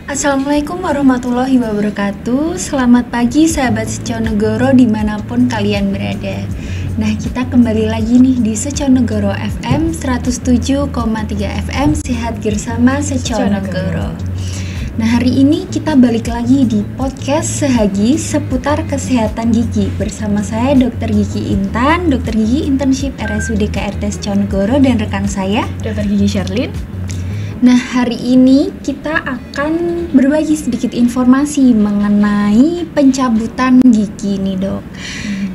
Assalamualaikum warahmatullahi wabarakatuh. Selamat pagi sahabat Seconegoro dimanapun kalian berada. Nah, kita kembali lagi nih di Seconegoro FM 107,3 FM. Sehat bersama Seconegoro. Nah, hari ini kita balik lagi di podcast Sehagi seputar kesehatan gigi bersama saya Dr. Gigi Intan, Dr. Gigi Internship RSUD KRT Seconegoro, dan rekan saya Dr. Gigi Sherlyn. Nah, hari ini kita akan berbagi sedikit informasi mengenai pencabutan gigi nih, Dok.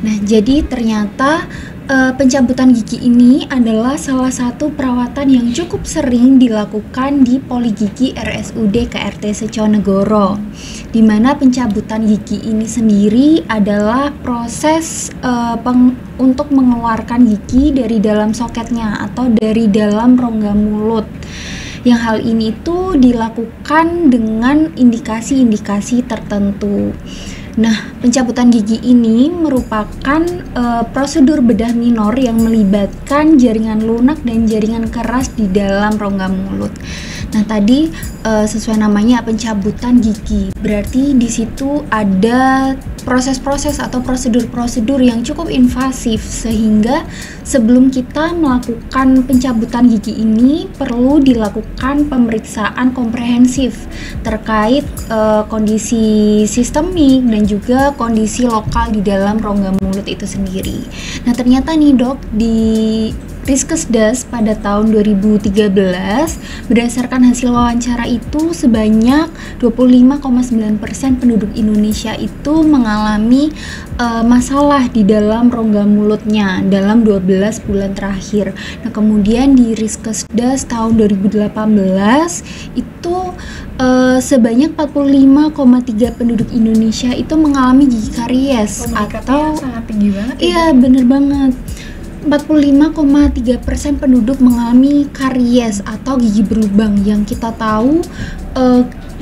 Nah, jadi ternyata pencabutan gigi ini adalah salah satu perawatan yang cukup sering dilakukan di Poligigi RSUD KRT Seconegoro, di mana pencabutan gigi ini sendiri adalah proses untuk mengeluarkan gigi dari dalam soketnya atau dari dalam rongga mulut. Yang hal ini itu dilakukan dengan indikasi-indikasi tertentu. Nah, pencabutan gigi ini merupakan prosedur bedah minor yang melibatkan jaringan lunak dan jaringan keras di dalam rongga mulut. Nah, tadi sesuai namanya pencabutan gigi, berarti di situ ada proses-proses atau prosedur-prosedur yang cukup invasif, sehingga sebelum kita melakukan pencabutan gigi ini perlu dilakukan pemeriksaan komprehensif terkait kondisi sistemik dan juga kondisi lokal di dalam rongga mulut itu sendiri. Nah, ternyata nih, Dok, di Riskesdas pada tahun 2013 berdasarkan hasil wawancara itu sebanyak 25,9% penduduk Indonesia itu mengalami masalah di dalam rongga mulutnya dalam 12 bulan terakhir. Nah, kemudian di Riskesdas tahun 2018 itu sebanyak 45,3 penduduk Indonesia itu mengalami gigi karies atau sangat tinggi banget. Iya, bener banget. 45,3% penduduk mengalami karies atau gigi berlubang, yang kita tahu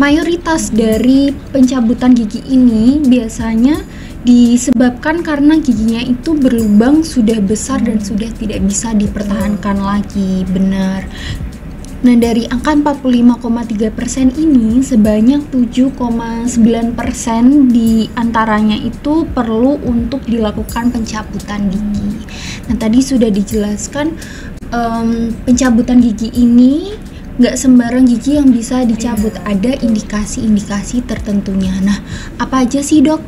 mayoritas dari pencabutan gigi ini biasanya disebabkan karena giginya itu berlubang sudah besar dan sudah tidak bisa dipertahankan lagi. Benar. Nah, dari angka 45,3% ini sebanyak 7,9% di antaranya itu perlu untuk dilakukan pencabutan gigi. Nah, tadi sudah dijelaskan pencabutan gigi ini nggak sembarang gigi yang bisa dicabut, ada indikasi-indikasi tertentunya. Nah, apa aja sih, Dok,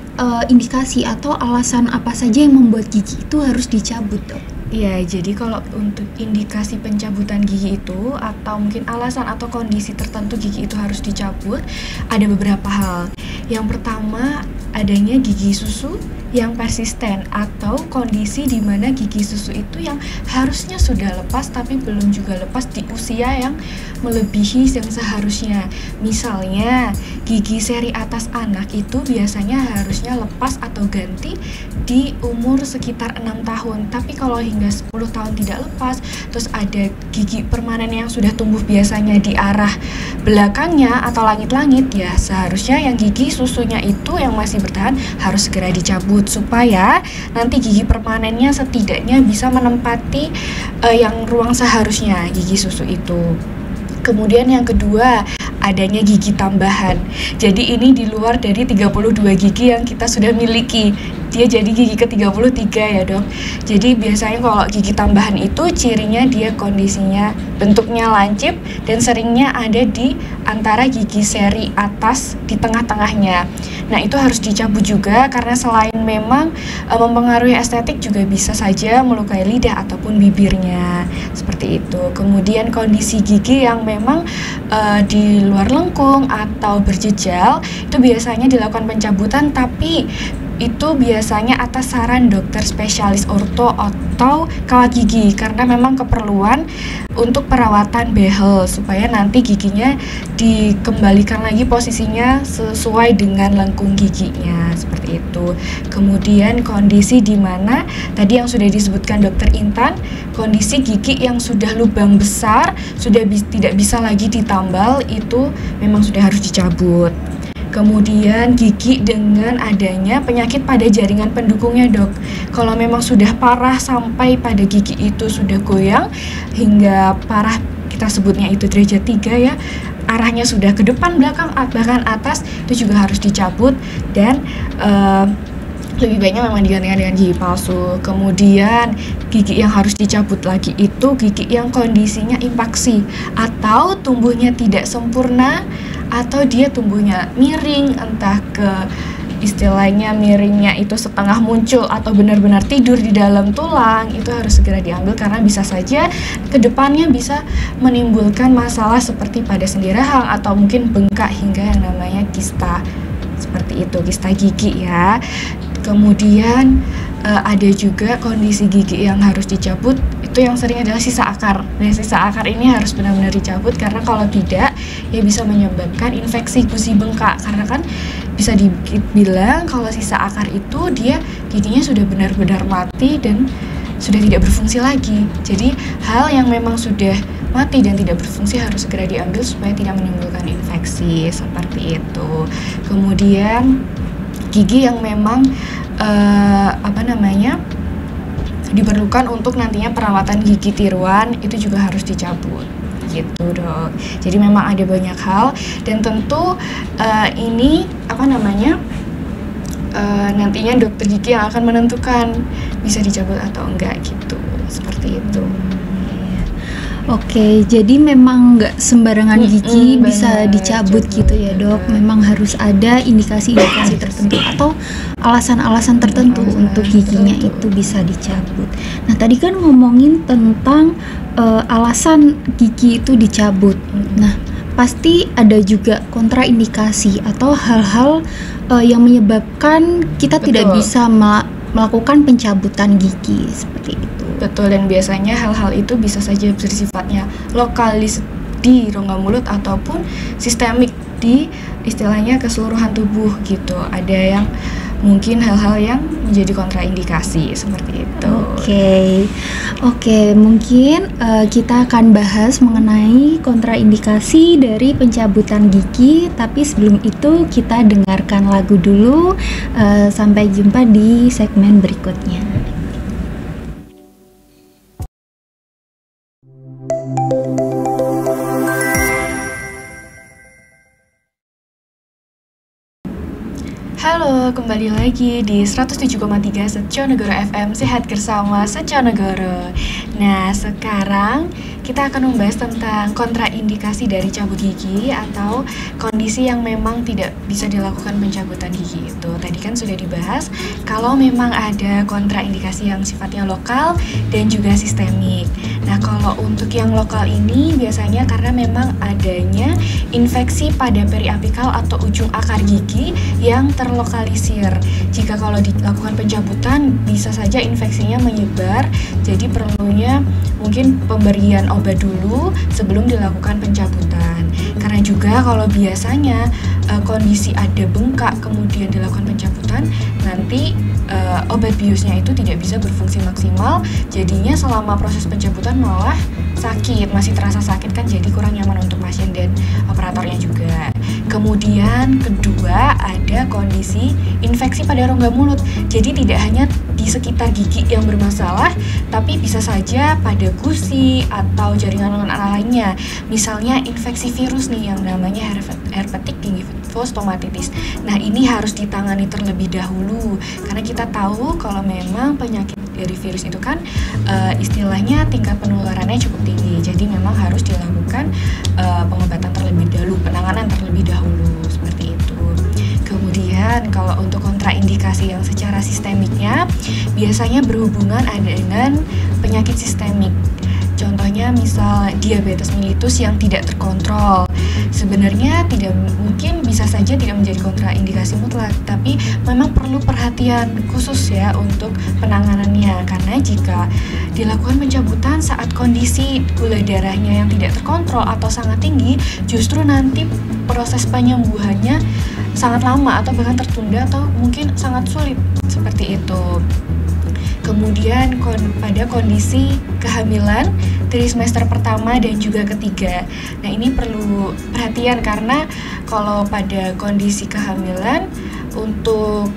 indikasi atau alasan apa saja yang membuat gigi itu harus dicabut, Dok? Iya, jadi kalau untuk indikasi pencabutan gigi itu atau mungkin alasan atau kondisi tertentu gigi itu harus dicabut, ada beberapa hal. Yang pertama, adanya gigi susu yang persisten atau kondisi di mana gigi susu itu yang harusnya sudah lepas tapi belum juga lepas di usia yang melebihi yang seharusnya. Misalnya, gigi seri atas anak itu biasanya harusnya lepas atau ganti di umur sekitar 6 tahun. Tapi kalau hingga 10 tahun tidak lepas, terus ada gigi permanen yang sudah tumbuh biasanya di arah belakangnya atau langit-langit, ya seharusnya yang gigi susunya itu yang masih bertahan harus segera dicabut supaya nanti gigi permanennya setidaknya bisa menempati yang ruang seharusnya gigi susu itu. Kemudian yang kedua, adanya gigi tambahan. Jadi ini di luar dari 32 gigi yang kita sudah miliki. Dia jadi gigi ke-33 ya, Dok. Jadi biasanya kalau gigi tambahan itu cirinya dia kondisinya bentuknya lancip dan seringnya ada di antara gigi seri atas di tengah-tengahnya. Nah, itu harus dicabut juga karena selain memang mempengaruhi estetik juga bisa saja melukai lidah ataupun bibirnya. Seperti itu. Kemudian kondisi gigi yang memang di luar lengkung atau berjejal itu biasanya dilakukan pencabutan, tapi itu biasanya atas saran dokter spesialis orto atau kawat gigi karena memang keperluan untuk perawatan behel supaya nanti giginya dikembalikan lagi posisinya sesuai dengan lengkung giginya, seperti itu. Kemudian kondisi di mana tadi yang sudah disebutkan dokter Intan, kondisi gigi yang sudah lubang besar sudah tidak bisa lagi ditambal, itu memang sudah harus dicabut. Kemudian gigi dengan adanya penyakit pada jaringan pendukungnya, Dok. Kalau memang sudah parah sampai pada gigi itu sudah goyang hingga parah, kita sebutnya itu derajat 3 ya, arahnya sudah ke depan, belakang, bahkan atas, itu juga harus dicabut. Dan lebih baiknya memang digantikan dengan gigi palsu. Kemudian gigi yang harus dicabut lagi itu gigi yang kondisinya impaksi atau tumbuhnya tidak sempurna, atau dia tumbuhnya miring, entah ke istilahnya miringnya itu setengah muncul atau benar-benar tidur di dalam tulang. Itu harus segera diambil karena bisa saja kedepannya bisa menimbulkan masalah seperti pada sendi rahang atau mungkin bengkak hingga yang namanya kista. Seperti itu, kista gigi ya. Kemudian ada juga kondisi gigi yang harus dicabut, itu yang sering adalah sisa akar. Nah, sisa akar ini harus benar-benar dicabut karena kalau tidak ya bisa menyebabkan infeksi gusi bengkak. Karena kan bisa dibilang kalau sisa akar itu dia giginya sudah benar-benar mati dan sudah tidak berfungsi lagi. Jadi hal yang memang sudah mati dan tidak berfungsi harus segera diambil supaya tidak menimbulkan infeksi seperti itu. Kemudian gigi yang memang diperlukan untuk nantinya perawatan gigi tiruan itu juga harus dicabut gitu dok. Jadi memang ada banyak hal dan tentu ini nantinya dokter gigi yang akan menentukan bisa dicabut atau enggak gitu, seperti itu. Oke, jadi memang nggak sembarangan gigi bisa dicabut gitu ya dok. Memang harus ada indikasi-indikasi tertentu atau alasan-alasan tertentu untuk giginya itu bisa dicabut. Nah tadi kan ngomongin tentang alasan gigi itu dicabut. Nah pasti ada juga kontraindikasi atau hal-hal yang menyebabkan kita tidak bisa melakukan pencabutan gigi seperti itu. Betul, dan biasanya hal-hal itu bisa saja bersifatnya lokalis di rongga mulut ataupun sistemik di istilahnya keseluruhan tubuh gitu. Ada yang mungkin hal-hal yang menjadi kontraindikasi seperti itu. Oke, mungkin kita akan bahas mengenai kontraindikasi dari pencabutan gigi. Tapi sebelum itu kita dengarkan lagu dulu. Sampai jumpa di segmen berikutnya. Halo, kembali lagi di 107,3 Seconegoro FM, sehat bersama Seconegoro. Nah, sekarang kita akan membahas tentang kontraindikasi dari cabut gigi atau kondisi yang memang tidak bisa dilakukan pencabutan gigi itu. Tadi kan sudah dibahas kalau memang ada kontraindikasi yang sifatnya lokal dan juga sistemik. Nah, kalau untuk yang lokal ini biasanya karena memang adanya infeksi pada periapikal atau ujung akar gigi yang terlokalisir. Jika kalau dilakukan pencabutan bisa saja infeksinya menyebar, jadi perlunya mungkin pemberian obat dulu sebelum dilakukan pencabutan. Karena juga kalau biasanya kondisi ada bengkak kemudian dilakukan pencabutan, nanti obat biusnya itu tidak bisa berfungsi maksimal, jadinya selama proses pencabutan malah sakit, masih terasa sakit kan, jadi kurang nyaman untuk pasien dan operatornya juga. Kemudian kedua ada kondisi infeksi pada rongga mulut, jadi tidak hanya di sekitar gigi yang bermasalah, tapi bisa saja pada gusi atau jaringan lainnya. Misalnya infeksi virus nih yang namanya herpetik gingivostomatitis. Nah ini harus ditangani terlebih dahulu karena kita tahu kalau memang penyakit dari virus itu kan istilahnya tingkat penularannya cukup tinggi. Jadi memang harus dilakukan pengobatan terlebih dahulu, penanganan terlebih dahulu seperti itu. Kemudian kalau untuk kontraindikasi yang secara sistemiknya biasanya berhubungan dengan penyakit sistemik. Contohnya misal diabetes mellitus yang tidak terkontrol. Sebenarnya tidak mungkin, bisa saja tidak menjadi kontraindikasi mutlak, tapi memang perlu perhatian khusus ya untuk penanganannya. Karena jika dilakukan pencabutan saat kondisi gula darahnya yang tidak terkontrol atau sangat tinggi, justru nanti proses penyembuhannya sangat lama atau bahkan tertunda atau mungkin sangat sulit seperti itu. Kemudian pada kondisi kehamilan trimester pertama dan juga ketiga. Nah ini perlu perhatian karena kalau pada kondisi kehamilan untuk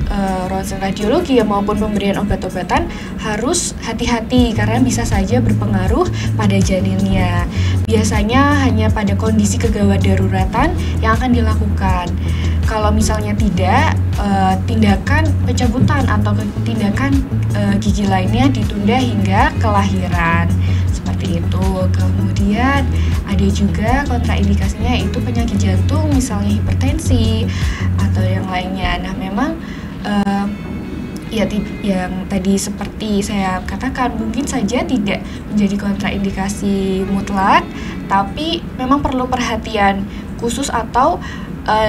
ronsen radiologi maupun pemberian obat-obatan harus hati-hati karena bisa saja berpengaruh pada janinnya. biasanya hanya pada kondisi kegawat daruratan yang akan dilakukan. Kalau misalnya tidak, tindakan pencabutan atau tindakan gigi lainnya ditunda hingga kelahiran. Seperti itu. Kemudian ada juga kontraindikasinya, yaitu penyakit jantung, misalnya hipertensi atau yang lainnya. Nah, memang yang tadi seperti saya katakan, mungkin saja tidak menjadi kontraindikasi mutlak, tapi memang perlu perhatian khusus atau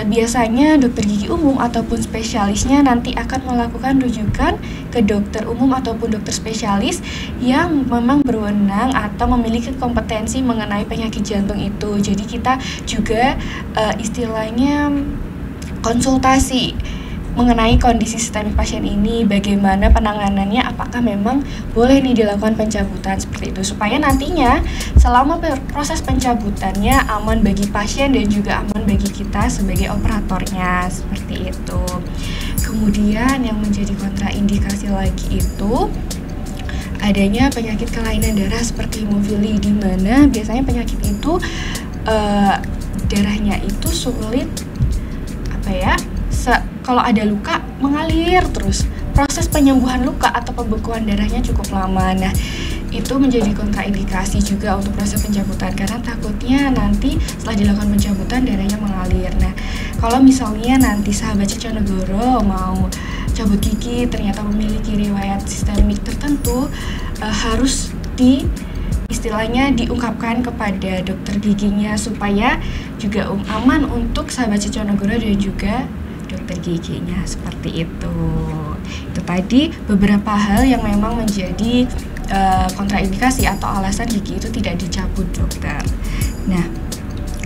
biasanya dokter gigi umum ataupun spesialisnya nanti akan melakukan rujukan ke dokter umum ataupun dokter spesialis yang memang berwenang atau memiliki kompetensi mengenai penyakit jantung itu. Jadi kita juga istilahnya konsultasi mengenai kondisi sistemik pasien ini, bagaimana penanganannya, apakah memang boleh nih dilakukan pencabutan seperti itu, supaya nantinya selama proses pencabutannya aman bagi pasien dan juga aman bagi kita sebagai operatornya, seperti itu. Kemudian yang menjadi kontraindikasi lagi itu adanya penyakit kelainan darah seperti hemofili, di mana biasanya penyakit itu darahnya itu sulit kalau ada luka mengalir terus, proses penyembuhan luka atau pembekuan darahnya cukup lama. Nah, itu menjadi kontraindikasi juga untuk proses pencabutan, karena takutnya nanti setelah dilakukan pencabutan darahnya mengalir. Nah, kalau misalnya nanti sahabat Ceconegoro mau cabut gigi ternyata memiliki riwayat sistemik tertentu, harus istilahnya diungkapkan kepada dokter giginya supaya juga aman untuk sahabat Ceconegoro dan juga dokter giginya, seperti itu. Itu tadi beberapa hal yang memang menjadi kontraindikasi atau alasan gigi itu tidak dicabut, dokter. Nah,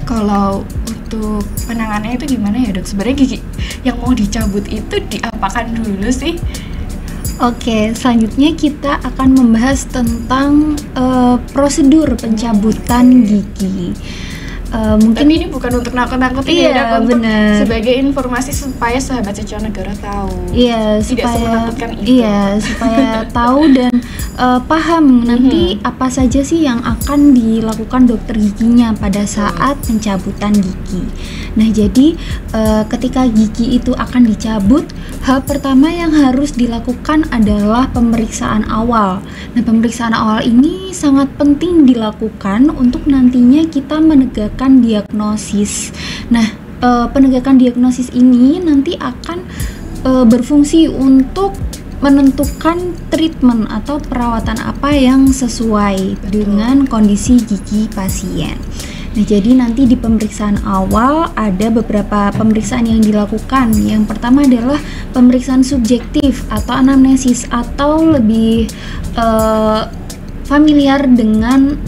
kalau untuk penanganannya itu gimana ya, dok? Sebenarnya gigi yang mau dicabut itu diapakan dulu sih? Oke, selanjutnya kita akan membahas tentang prosedur pencabutan gigi. Mungkin tapi ini bukan untuk nakut-nakutin, iya, untuk bener. sebagai informasi supaya sahabat Ceconegoro tahu. Iya, tidak supaya semenakutkan itu. Iya, supaya tahu dan paham nanti apa saja sih yang akan dilakukan dokter giginya pada saat pencabutan gigi. Nah, jadi ketika gigi itu akan dicabut, hal pertama yang harus dilakukan adalah pemeriksaan awal. Nah, pemeriksaan awal ini sangat penting dilakukan untuk nantinya kita menegakkan diagnosis. Nah, penegakan diagnosis ini nanti akan berfungsi untuk menentukan treatment atau perawatan apa yang sesuai dengan kondisi gigi pasien. Nah, jadi nanti di pemeriksaan awal ada beberapa pemeriksaan yang dilakukan. Yang pertama adalah pemeriksaan subjektif atau anamnesis, atau lebih familiar dengan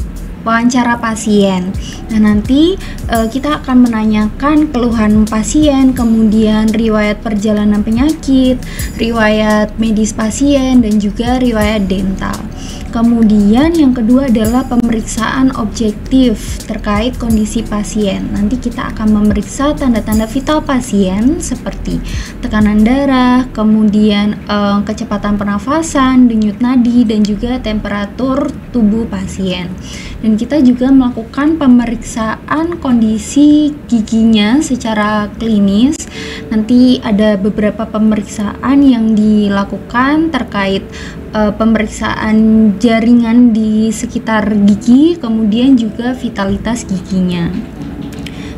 wawancara pasien. Nah, nanti kita akan menanyakan keluhan pasien, kemudian riwayat perjalanan penyakit, riwayat medis pasien, dan juga riwayat dental. Kemudian yang kedua adalah pemeriksaan objektif terkait kondisi pasien. Nanti kita akan memeriksa tanda-tanda vital pasien seperti tekanan darah, kemudian kecepatan pernafasan, denyut nadi, dan juga temperatur tubuh pasien. Dan kita juga melakukan pemeriksaan kondisi giginya secara klinis. Nanti ada beberapa pemeriksaan yang dilakukan terkait pemeriksaan jaringan di sekitar gigi, kemudian juga vitalitas giginya.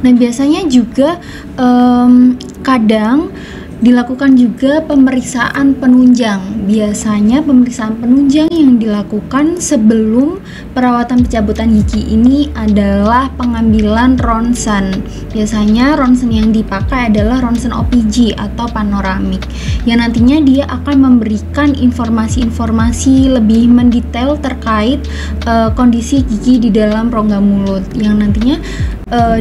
Nah, biasanya juga kadang dilakukan juga pemeriksaan penunjang. Biasanya pemeriksaan penunjang yang dilakukan sebelum perawatan pencabutan gigi ini adalah pengambilan ronsen. Biasanya ronsen yang dipakai adalah ronsen OPG atau panoramik, yang nantinya dia akan memberikan informasi-informasi lebih mendetail terkait kondisi gigi di dalam rongga mulut, yang nantinya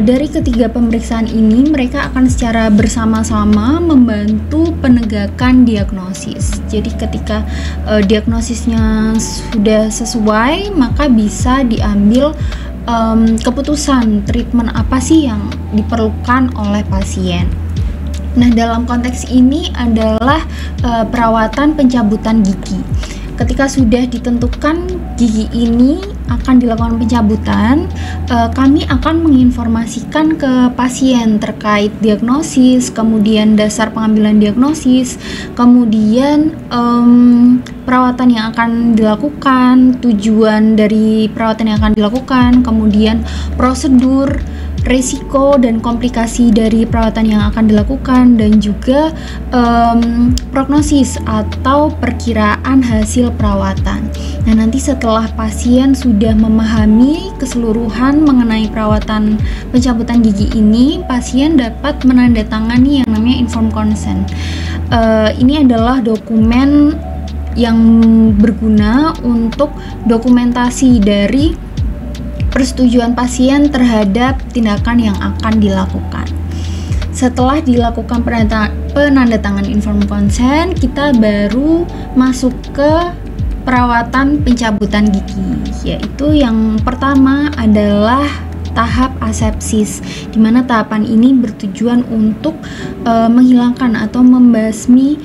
dari ketiga pemeriksaan ini mereka akan secara bersama-sama membantu penegakan diagnosis. Jadi ketika diagnosisnya sudah sesuai, maka bisa diambil keputusan treatment apa sih yang diperlukan oleh pasien. Nah, dalam konteks ini adalah perawatan pencabutan gigi. Ketika sudah ditentukan gigi ini akan dilakukan pencabutan, kami akan menginformasikan ke pasien terkait diagnosis, kemudian dasar pengambilan diagnosis, kemudian perawatan yang akan dilakukan, tujuan dari perawatan yang akan dilakukan, kemudian prosedur, resiko dan komplikasi dari perawatan yang akan dilakukan, dan juga prognosis atau perkiraan hasil perawatan. Nah, nanti setelah pasien sudah memahami keseluruhan mengenai perawatan pencabutan gigi ini, pasien dapat menandatangani yang namanya informed consent. Ini adalah dokumen yang berguna untuk dokumentasi dari persetujuan pasien terhadap tindakan yang akan dilakukan. Setelah dilakukan penandatangan informed consent, kita baru masuk ke perawatan pencabutan gigi, yaitu yang pertama adalah tahap asepsis, di mana tahapan ini bertujuan untuk menghilangkan atau membasmi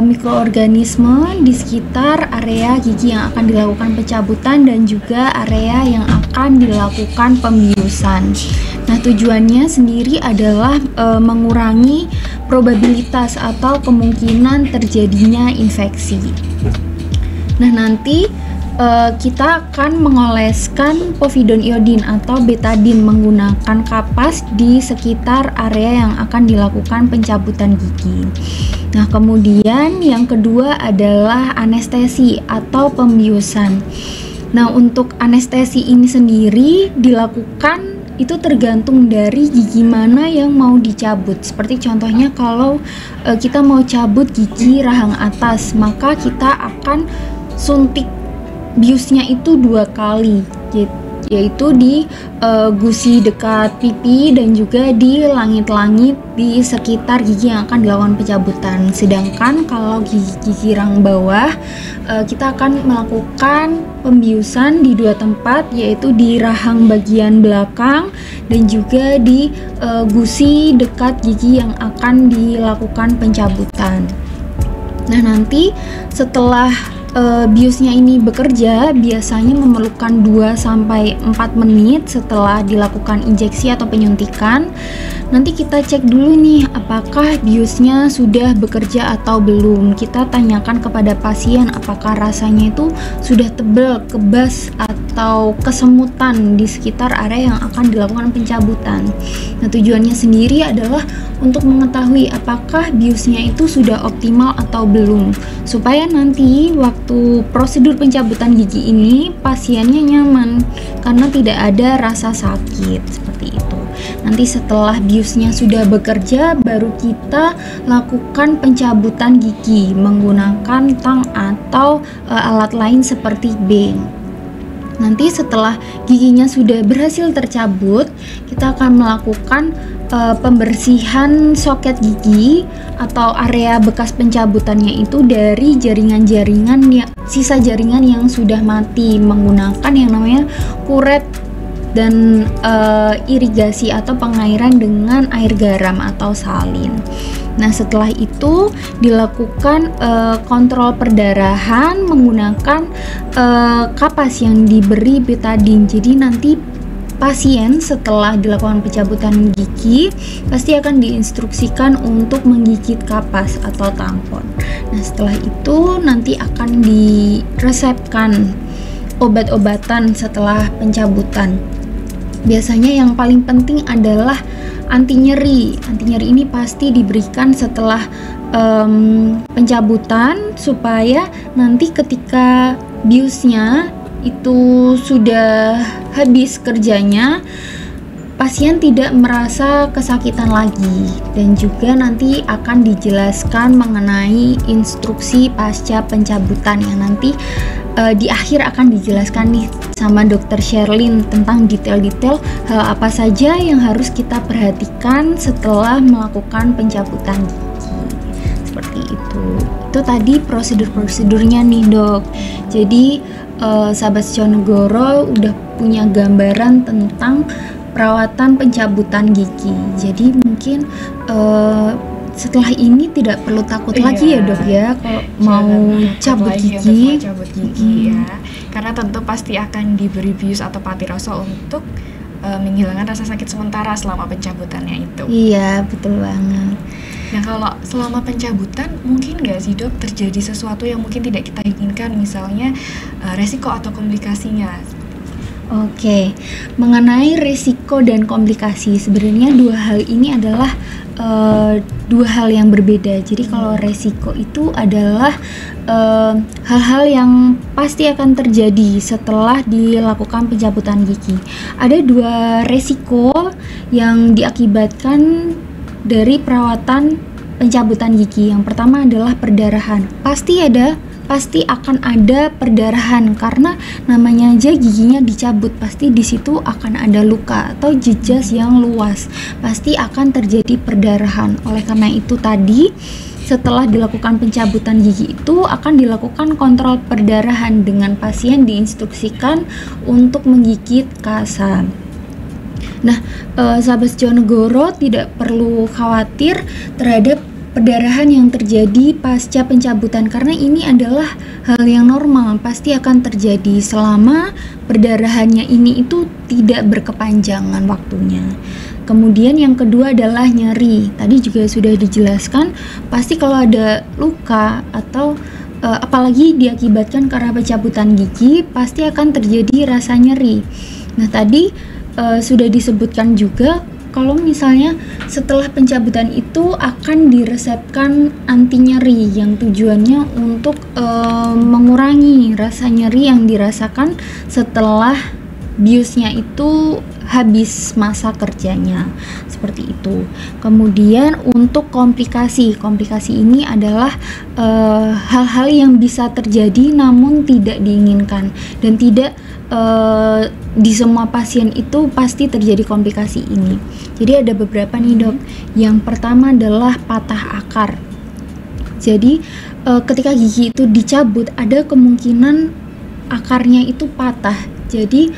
mikroorganisme di sekitar area gigi yang akan dilakukan pencabutan dan juga area yang akan dilakukan pembiusan. Nah, tujuannya sendiri adalah mengurangi probabilitas atau kemungkinan terjadinya infeksi. Nah, nanti kita akan mengoleskan povidone iodine atau betadine menggunakan kapas di sekitar area yang akan dilakukan pencabutan gigi. Nah, kemudian yang kedua adalah anestesi atau pembiusan. Nah, untuk anestesi ini sendiri dilakukan itu tergantung dari gigi mana yang mau dicabut. Seperti contohnya kalau kita mau cabut gigi rahang atas, maka kita akan suntik biusnya itu 2 kali, yaitu di gusi dekat pipi dan juga di langit-langit di sekitar gigi yang akan dilakukan pencabutan. Sedangkan kalau gigi rahang bawah, kita akan melakukan pembiusan di 2 tempat, yaitu di rahang bagian belakang dan juga di gusi dekat gigi yang akan dilakukan pencabutan. Nah, nanti setelah biusnya ini bekerja, biasanya memerlukan 2-4 menit setelah dilakukan injeksi atau penyuntikan. Nanti kita cek dulu nih apakah biusnya sudah bekerja atau belum. Kita tanyakan kepada pasien apakah rasanya itu sudah tebal, kebas atau kesemutan di sekitar area yang akan dilakukan pencabutan. Nah, tujuannya sendiri adalah untuk mengetahui apakah biusnya itu sudah optimal atau belum, supaya nanti waktu prosedur pencabutan gigi ini pasiennya nyaman karena tidak ada rasa sakit seperti itu. Nanti setelah biusnya sudah bekerja, baru kita lakukan pencabutan gigi menggunakan tang atau alat lain seperti beng. Nanti setelah giginya sudah berhasil tercabut, kita akan melakukan pembersihan soket gigi atau area bekas pencabutannya itu dari jaringan-jaringan sisa jaringan yang sudah mati menggunakan yang namanya kuret dan irigasi atau pengairan dengan air garam atau salin. Nah, setelah itu dilakukan kontrol perdarahan menggunakan kapas yang diberi betadine. Jadi nanti pasien setelah dilakukan pencabutan gigi pasti akan diinstruksikan untuk menggigit kapas atau tampon. Nah, setelah itu nanti akan diresepkan obat-obatan setelah pencabutan. Biasanya yang paling penting adalah anti nyeri. Anti nyeri ini pasti diberikan setelah pencabutan supaya nanti ketika biusnya itu sudah habis kerjanya, pasien tidak merasa kesakitan lagi. Dan juga nanti akan dijelaskan mengenai instruksi pasca pencabutan yang nanti di akhir akan dijelaskan nih sama Dr. Sherlyn tentang detail-detail hal apa saja yang harus kita perhatikan setelah melakukan pencabutan gigi. Seperti itu. Itu tadi prosedur-prosedurnya nih, Dok. Jadi sahabat Seconegoro udah punya gambaran tentang perawatan pencabutan gigi. Jadi mungkin setelah ini tidak perlu takut lagi ya, Dok ya, kalau mau cabut gigi. Ya. karena tentu pasti akan diberi bius atau patiroso untuk menghilangkan rasa sakit sementara selama pencabutannya itu. Iya, betul banget. Nah, kalau selama pencabutan mungkin nggak sih dok terjadi sesuatu yang mungkin tidak kita inginkan, misalnya resiko atau komplikasinya? Oke, mengenai risiko dan komplikasi, sebenarnya dua hal ini adalah dua hal yang berbeda. Jadi kalau resiko itu adalah hal-hal yang pasti akan terjadi setelah dilakukan pencabutan gigi. Ada dua resiko yang diakibatkan dari perawatan pencabutan gigi. Yang pertama adalah perdarahan. Pasti akan ada perdarahan karena namanya aja giginya dicabut, pasti di situ akan ada luka atau jejas yang luas, pasti akan terjadi perdarahan. Oleh karena itu tadi setelah dilakukan pencabutan gigi itu akan dilakukan kontrol perdarahan dengan pasien diinstruksikan untuk menggigit kasa. Nah, sahabat Jonegoro tidak perlu khawatir terhadap perdarahan yang terjadi pasca pencabutan karena ini adalah hal yang normal, pasti akan terjadi selama perdarahannya ini itu tidak berkepanjangan waktunya. Kemudian yang kedua adalah nyeri. Tadi juga sudah dijelaskan, pasti kalau ada luka atau apalagi diakibatkan karena pencabutan gigi, pasti akan terjadi rasa nyeri. Nah, tadi sudah disebutkan juga kalau misalnya setelah pencabutan itu akan diresepkan anti nyeri yang tujuannya untuk mengurangi rasa nyeri yang dirasakan setelah biusnya itu habis masa kerjanya, seperti itu. Kemudian untuk komplikasi ini adalah hal-hal yang bisa terjadi namun tidak diinginkan dan tidak di semua pasien itu pasti terjadi komplikasi ini. Jadi ada beberapa nih dok. Yang pertama adalah patah akar. Jadi ketika gigi itu dicabut ada kemungkinan akarnya itu patah. Jadi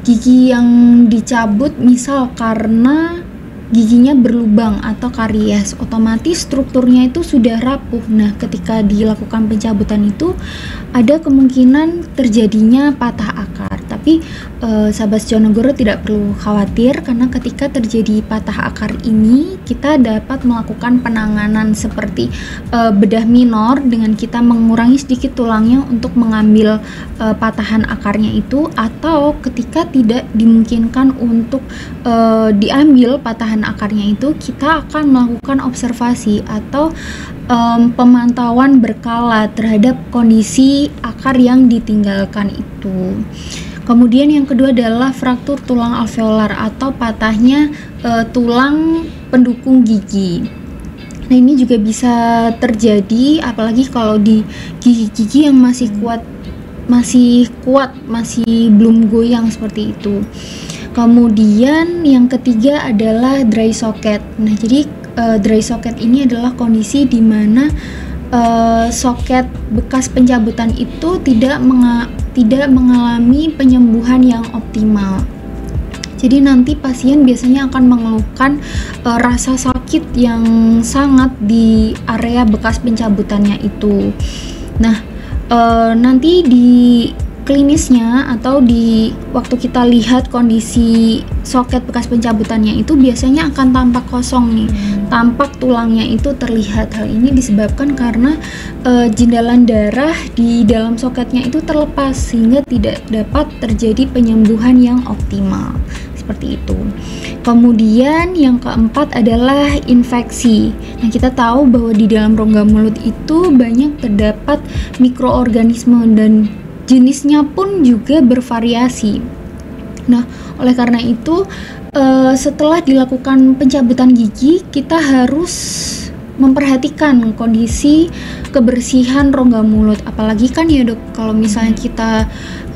gigi yang dicabut misal karena giginya berlubang atau karies, otomatis strukturnya itu sudah rapuh. Nah, ketika dilakukan pencabutan itu ada kemungkinan terjadinya patah akar. Tapi sahabat Jonegoro tidak perlu khawatir karena ketika terjadi patah akar ini kita dapat melakukan penanganan seperti bedah minor dengan kita mengurangi sedikit tulangnya untuk mengambil patahan akarnya itu, atau ketika tidak dimungkinkan untuk diambil patahan akarnya itu, kita akan melakukan observasi atau pemantauan berkala terhadap kondisi akar yang ditinggalkan itu. Kemudian yang kedua adalah fraktur tulang alveolar atau patahnya tulang pendukung gigi. Nah, ini juga bisa terjadi apalagi kalau di gigi-gigi yang masih kuat, masih belum goyang seperti itu. Kemudian yang ketiga adalah dry socket. Nah, jadi dry socket ini adalah kondisi di mana soket bekas pencabutan itu tidak mengalami penyembuhan yang optimal. Jadi nanti pasien biasanya akan mengeluhkan rasa sakit yang sangat di area bekas pencabutannya itu. Nah, nanti di klinisnya atau di waktu kita lihat kondisi soket bekas pencabutannya itu biasanya akan tampak kosong nih, tampak tulangnya itu terlihat. Hal ini disebabkan karena jendalan darah di dalam soketnya itu terlepas sehingga tidak dapat terjadi penyembuhan yang optimal, seperti itu. Kemudian yang keempat adalah infeksi. Nah, kita tahu bahwa di dalam rongga mulut itu banyak terdapat mikroorganisme dan jenisnya pun juga bervariasi. Nah, oleh karena itu setelah dilakukan pencabutan gigi, kita harus memperhatikan kondisi kebersihan rongga mulut. Apalagi kan ya dok, kalau misalnya kita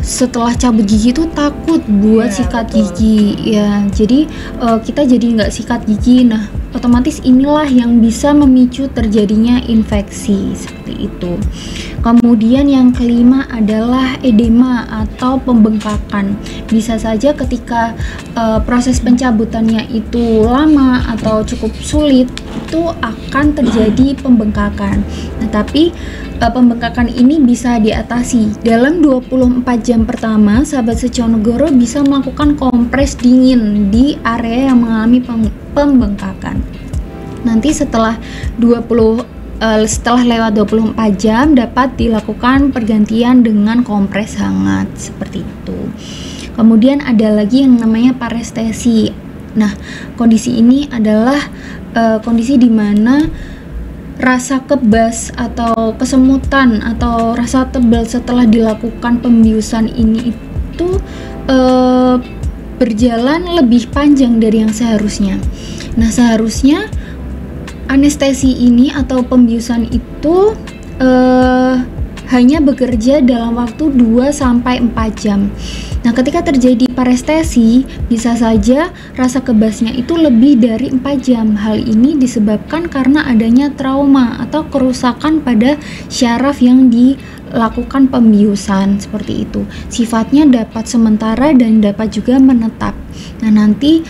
setelah cabut gigi itu takut buat sikat gigi ya, jadi kita jadi nggak sikat gigi. Nah, otomatis inilah yang bisa memicu terjadinya infeksi seperti itu. Kemudian yang kelima adalah edema atau pembengkakan. Bisa saja ketika proses pencabutannya itu lama atau cukup sulit, itu akan terjadi pembengkakan. Nah, tapi pembengkakan ini bisa diatasi. Dalam 24 jam pertama, sahabat Seconegoro bisa melakukan kompres dingin di area yang mengalami pembengkakan. Nanti setelah lewat 24 jam dapat dilakukan pergantian dengan kompres hangat seperti itu. Kemudian ada lagi yang namanya parestesi. Nah, kondisi ini adalah kondisi di mana rasa kebas atau kesemutan atau rasa tebal setelah dilakukan pembiusan ini itu berjalan lebih panjang dari yang seharusnya. Nah, seharusnya anestesi ini atau pembiusan itu hanya bekerja dalam waktu 2-4 jam. Nah, ketika terjadi parestesi, bisa saja rasa kebasnya itu lebih dari 4 jam. Hal ini disebabkan karena adanya trauma atau kerusakan pada syaraf yang dilakukan pembiusan seperti itu. Sifatnya dapat sementara dan dapat juga menetap. Nah, nanti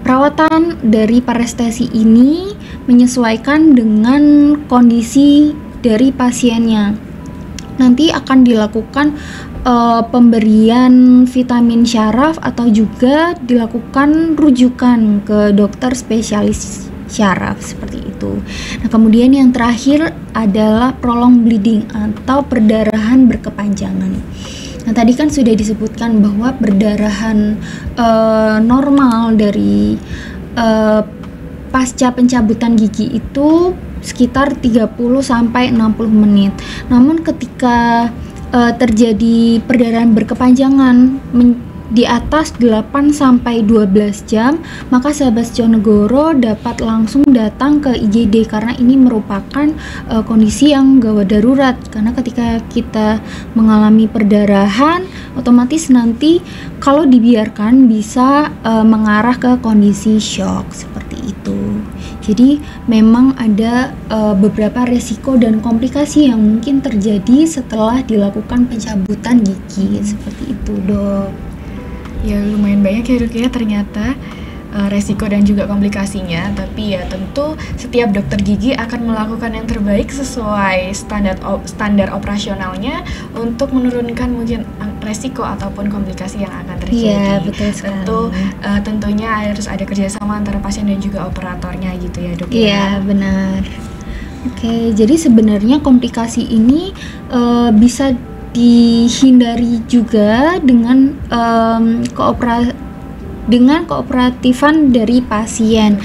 perawatan dari parestesi ini menyesuaikan dengan kondisi dari pasiennya. Nanti akan dilakukan pemberian vitamin syaraf atau juga dilakukan rujukan ke dokter spesialis syaraf seperti itu. Nah, kemudian yang terakhir adalah prolonged bleeding atau perdarahan berkepanjangan. Nah, tadi kan sudah disebutkan bahwa perdarahan normal dari pasca pencabutan gigi itu sekitar 30-60 menit. Namun ketika terjadi perdarahan berkepanjangan di atas 8-12 jam, maka sahabat Seconegoro dapat langsung datang ke IGD karena ini merupakan kondisi yang gawat darurat. Karena ketika kita mengalami perdarahan, otomatis nanti kalau dibiarkan bisa mengarah ke kondisi shock seperti itu. Jadi memang ada beberapa resiko dan komplikasi yang mungkin terjadi setelah dilakukan pencabutan gigi seperti itu, Dok. Ya, lumayan banyak ya, Dok, ya ternyata resiko dan juga komplikasinya. Tapi ya tentu setiap dokter gigi akan melakukan yang terbaik sesuai standar operasionalnya untuk menurunkan mungkin resiko ataupun komplikasi yang akan terjadi. Iya, betul sekali. Tentunya harus ada kerjasama antara pasien dan juga operatornya gitu ya, Dok. Iya, benar. Oke, jadi sebenarnya komplikasi ini bisa dihindari juga dengan kooperatifan dari pasien.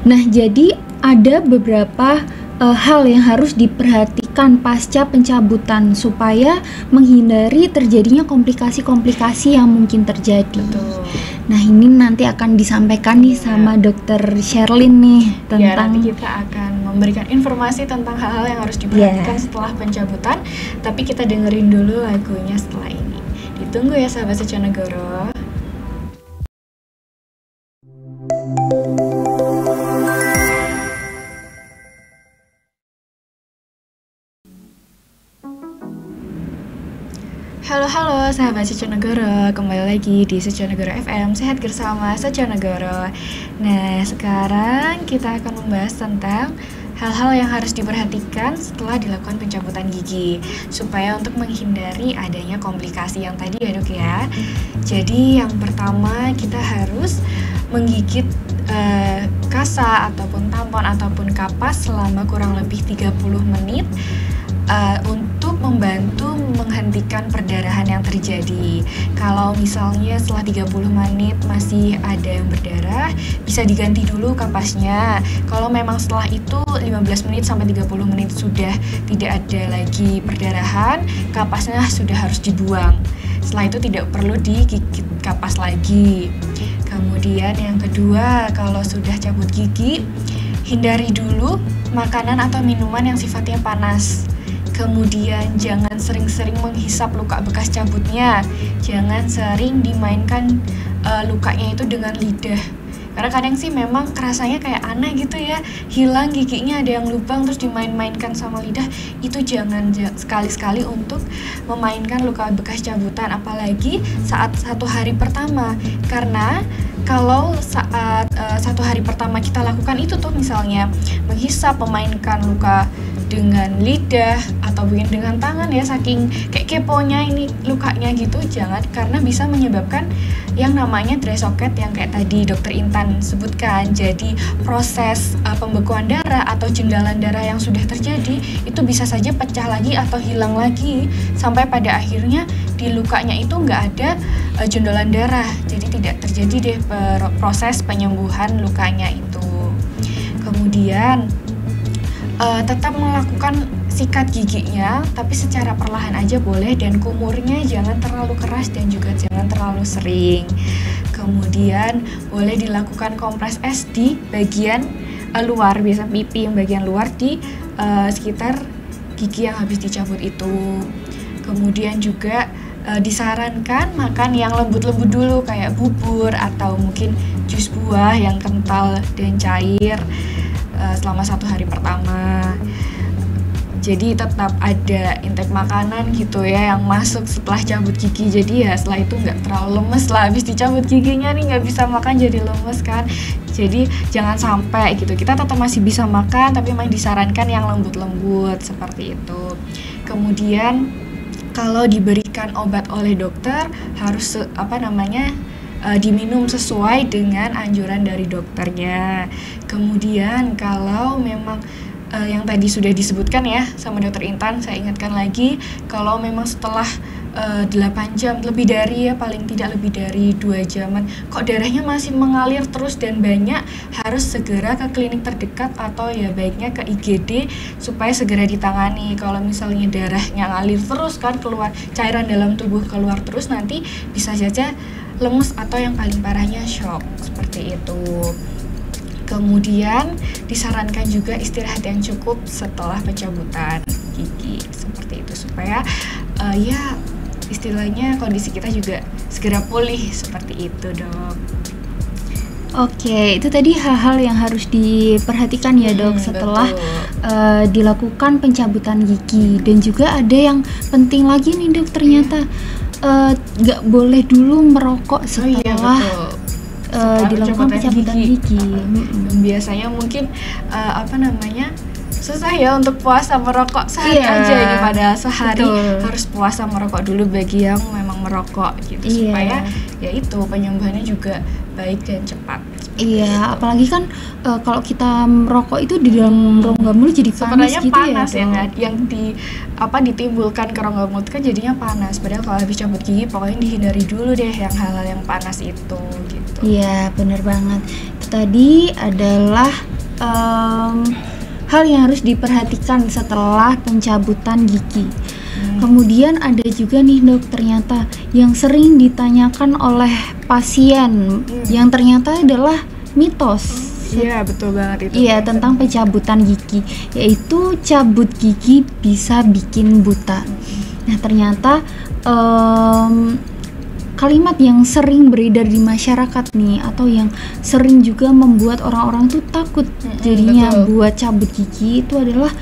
Nah, jadi ada beberapa hal yang harus diperhatikan pasca pencabutan supaya menghindari terjadinya komplikasi-komplikasi yang mungkin terjadi. Betul. Nah, ini nanti akan disampaikan nih sama Dokter Sherlyn nih tentang nanti kita akan memberikan informasi tentang hal-hal yang harus diperhatikan setelah pencabutan. Tapi kita dengerin dulu lagunya setelah ini. Ditunggu ya sahabat Seconegoro. Halo sahabat Seconegoro, kembali lagi di Seconegoro FM, sehat bersama Seconegoro. Nah, sekarang kita akan membahas tentang hal-hal yang harus diperhatikan setelah dilakukan pencabutan gigi supaya untuk menghindari adanya komplikasi yang tadi ya, Dok ya. Jadi yang pertama kita harus menggigit kasa ataupun tampon ataupun kapas selama kurang lebih 30 menit untuk membantu menghentikan perdarahan yang terjadi. Kalau misalnya setelah 30 menit masih ada yang berdarah, bisa diganti dulu kapasnya. Kalau memang setelah itu 15 menit sampai 30 menit sudah tidak ada lagi perdarahan, kapasnya sudah harus dibuang. Setelah itu tidak perlu digigit kapas lagi. Kemudian yang kedua, kalau sudah cabut gigi, hindari dulu makanan atau minuman yang sifatnya panas. Kemudian jangan sering-sering menghisap luka bekas cabutnya. Jangan sering dimainkan lukanya itu dengan lidah. Karena kadang sih memang kerasanya kayak aneh gitu ya, hilang giginya, ada yang lubang terus dimain-mainkan sama lidah. Itu jangan sekali-sekali untuk memainkan luka bekas cabutan, apalagi saat 1 hari pertama. Karena kalau saat 1 hari pertama kita lakukan itu tuh, misalnya menghisap, memainkan luka dengan lidah atau mungkin dengan tangan ya, saking kayak keponya ini lukanya gitu, jangan, karena bisa menyebabkan yang namanya dry socket yang kayak tadi Dokter Intan sebutkan. Jadi proses pembekuan darah atau jendalan darah yang sudah terjadi itu bisa saja pecah lagi atau hilang lagi, sampai pada akhirnya di lukanya itu nggak ada jendolan darah, jadi tidak terjadi deh proses penyembuhan lukanya itu. Kemudian tetap melakukan sikat giginya, tapi secara perlahan aja boleh, dan kumurnya jangan terlalu keras dan juga jangan terlalu sering. Kemudian boleh dilakukan kompres es di bagian luar, biasa pipi yang bagian luar di sekitar gigi yang habis dicabut itu. Kemudian juga disarankan makan yang lembut-lembut dulu, kayak bubur atau mungkin jus buah yang kental dan cair selama 1 hari pertama. Jadi tetap ada intake makanan gitu ya yang masuk setelah cabut gigi. Jadi ya setelah itu nggak terlalu lemes lah, habis dicabut giginya nih nggak bisa makan jadi lemes kan. Jadi jangan sampai gitu, kita tetap masih bisa makan tapi memang disarankan yang lembut-lembut seperti itu. Kemudian kalau diberikan obat oleh dokter harus diminum sesuai dengan anjuran dari dokternya. Kemudian kalau memang yang tadi sudah disebutkan ya sama Dokter Intan, saya ingatkan lagi, kalau memang setelah 8 jam lebih dari ya, paling tidak lebih dari 2 jaman kok darahnya masih mengalir terus dan banyak, harus segera ke klinik terdekat atau ya baiknya ke IGD supaya segera ditangani. Kalau misalnya darahnya ngalir terus kan, keluar cairan dalam tubuh keluar terus, nanti bisa saja lemes atau yang paling parahnya shock seperti itu. Kemudian disarankan juga istirahat yang cukup setelah pencabutan gigi seperti itu, supaya ya istilahnya kondisi kita juga segera pulih seperti itu, Dok. Oke, itu tadi hal-hal yang harus diperhatikan ya dok setelah dilakukan pencabutan gigi. Dan juga ada yang penting lagi nih dok, ternyata nggak boleh dulu merokok setelah dilakukan pencabutan gigi. Biasanya mungkin susah ya untuk puasa merokok sehari aja ini, pada sehari harus puasa merokok dulu bagi yang memang merokok gitu, supaya ya itu penyembuhannya juga baik dan cepat. Iya, apalagi kan kalau kita merokok itu di dalam rongga mulut jadi panas gitu panas ya. Yang ditimbulkan ke rongga mulut kan jadinya panas. Padahal kalau habis cabut gigi pokoknya dihindari dulu deh yang hal-hal yang panas itu gitu. Iya, benar banget. Itu tadi adalah hal yang harus diperhatikan setelah pencabutan gigi. Kemudian ada juga nih dok, ternyata yang sering ditanyakan oleh pasien yang ternyata adalah mitos. Iya, betul banget itu. Iya, tentang pencabutan gigi, yaitu cabut gigi bisa bikin buta. Nah, ternyata kalimat yang sering beredar di masyarakat nih, atau yang sering juga membuat orang-orang tuh takut jadinya buat cabut gigi, itu adalah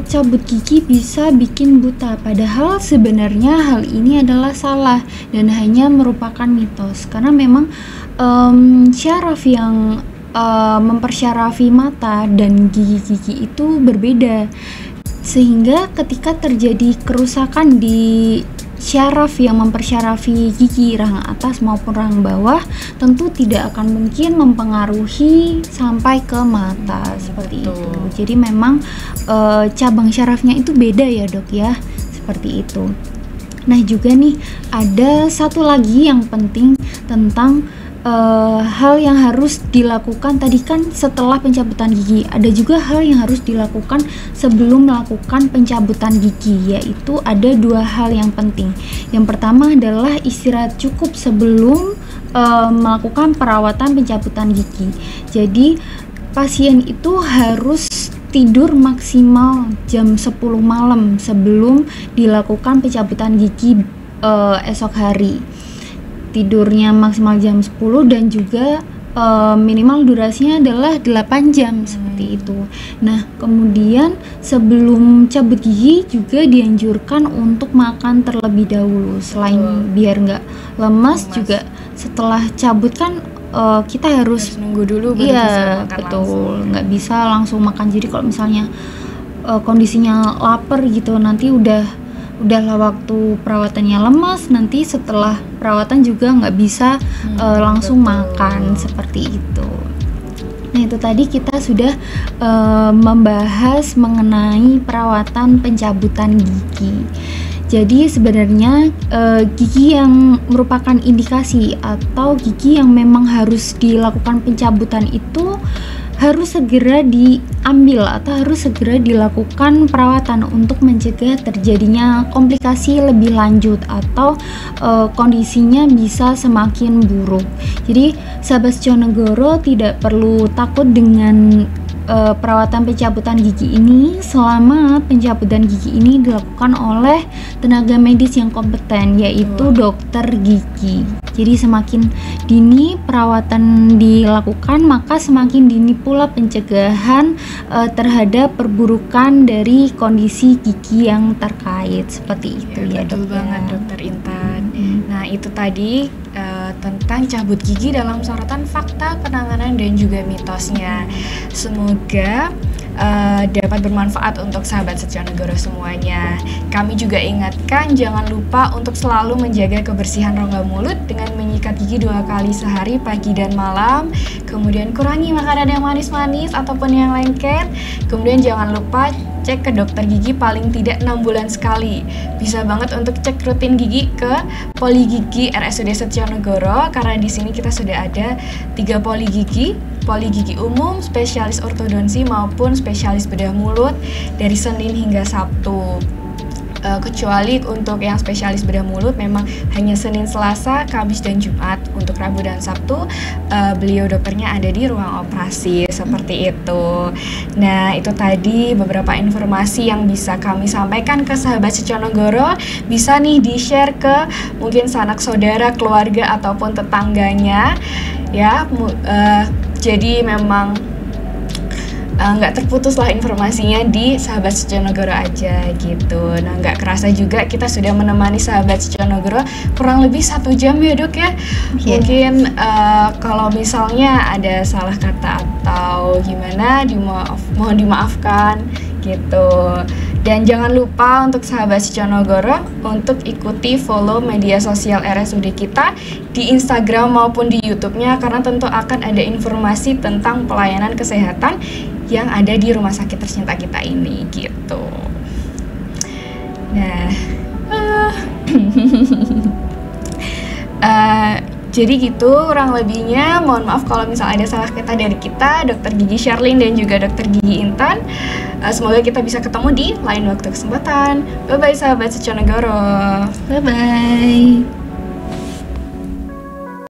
cabut gigi bisa bikin buta. Padahal sebenarnya hal ini adalah salah dan hanya merupakan mitos, karena memang syaraf yang mempersyarafi mata dan gigi-gigi itu berbeda, sehingga ketika terjadi kerusakan di syaraf yang mempersyarafi gigi rahang atas maupun rahang bawah, tentu tidak akan mungkin mempengaruhi sampai ke mata seperti itu. Jadi memang cabang syarafnya itu beda ya dok ya, seperti itu. Nah juga nih ada satu lagi yang penting tentang hal yang harus dilakukan tadi kan setelah pencabutan gigi. Ada juga hal yang harus dilakukan sebelum melakukan pencabutan gigi, yaitu ada 2 hal yang penting. Yang pertama adalah istirahat cukup sebelum melakukan perawatan pencabutan gigi. Jadi pasien itu harus tidur maksimal jam 10 malam sebelum dilakukan pencabutan gigi esok hari. Tidurnya maksimal jam 10 dan juga minimal durasinya adalah 8 jam seperti itu. Nah, kemudian sebelum cabut gigi juga dianjurkan untuk makan terlebih dahulu. Selain biar nggak lemas, juga setelah cabut kan kita harus nunggu dulu baru bisa makan betul, nggak bisa langsung makan. Jadi kalau misalnya kondisinya lapar gitu, nanti udahlah waktu perawatannya lemas, nanti setelah perawatan juga nggak bisa langsung makan seperti itu. Nah, itu tadi kita sudah membahas mengenai perawatan pencabutan gigi. Jadi sebenarnya gigi yang merupakan indikasi atau gigi yang memang harus dilakukan pencabutan itu harus segera diambil atau harus segera dilakukan perawatan untuk mencegah terjadinya komplikasi lebih lanjut atau kondisinya bisa semakin buruk. Jadi sahabat Setionegoro tidak perlu takut dengan perawatan pencabutan gigi ini selama pencabutan gigi ini dilakukan oleh tenaga medis yang kompeten, yaitu dokter gigi. Jadi semakin dini perawatan dilakukan, maka semakin dini pula pencegahan terhadap perburukan dari kondisi gigi yang terkait. Seperti itu ya, betul banget Dokter Intan. Nah, itu tadi tentang cabut gigi dalam sorotan fakta, penanganan, dan juga mitosnya. Semoga dapat bermanfaat untuk sahabat Setionegoro semuanya. Kami juga ingatkan jangan lupa untuk selalu menjaga kebersihan rongga mulut dengan menyikat gigi 2 kali sehari, pagi dan malam. Kemudian kurangi makanan yang manis-manis ataupun yang lengket. Kemudian jangan lupa cek ke dokter gigi paling tidak 6 bulan sekali. Bisa banget untuk cek rutin gigi ke Poligigi RSUD Setionegoro, karena di sini kita sudah ada 3 poligigi umum, spesialis ortodonsi maupun spesialis bedah mulut dari Senin hingga Sabtu. Kecuali untuk yang spesialis bedah mulut memang hanya Senin, Selasa, Kamis, dan Jumat. Untuk Rabu dan Sabtu beliau dokternya ada di ruang operasi, seperti itu. Nah, itu tadi beberapa informasi yang bisa kami sampaikan ke sahabat Setionegoro. Bisa nih di-share ke mungkin sanak saudara, keluarga, ataupun tetangganya ya. Jadi memang nggak terputus lah informasinya di sahabat Setionegoro aja gitu. Nah, nggak kerasa juga kita sudah menemani sahabat Setionegoro kurang lebih 1 jam ya Dok ya. Mungkin kalau misalnya ada salah kata atau gimana, mohon dimaafkan gitu. Dan jangan lupa untuk sahabat Setionegoro untuk ikuti follow media sosial RSUD kita di Instagram maupun di YouTube-nya, karena tentu akan ada informasi tentang pelayanan kesehatan yang ada di rumah sakit tercinta kita ini gitu. Nah, jadi gitu kurang lebihnya. Mohon maaf kalau misalnya ada salah kata dari kita, Dokter Gigi Sherlyn dan juga Dokter Gigi Intan. Semoga kita bisa ketemu di lain waktu kesempatan. Bye bye sahabat Setionegoro. Bye bye.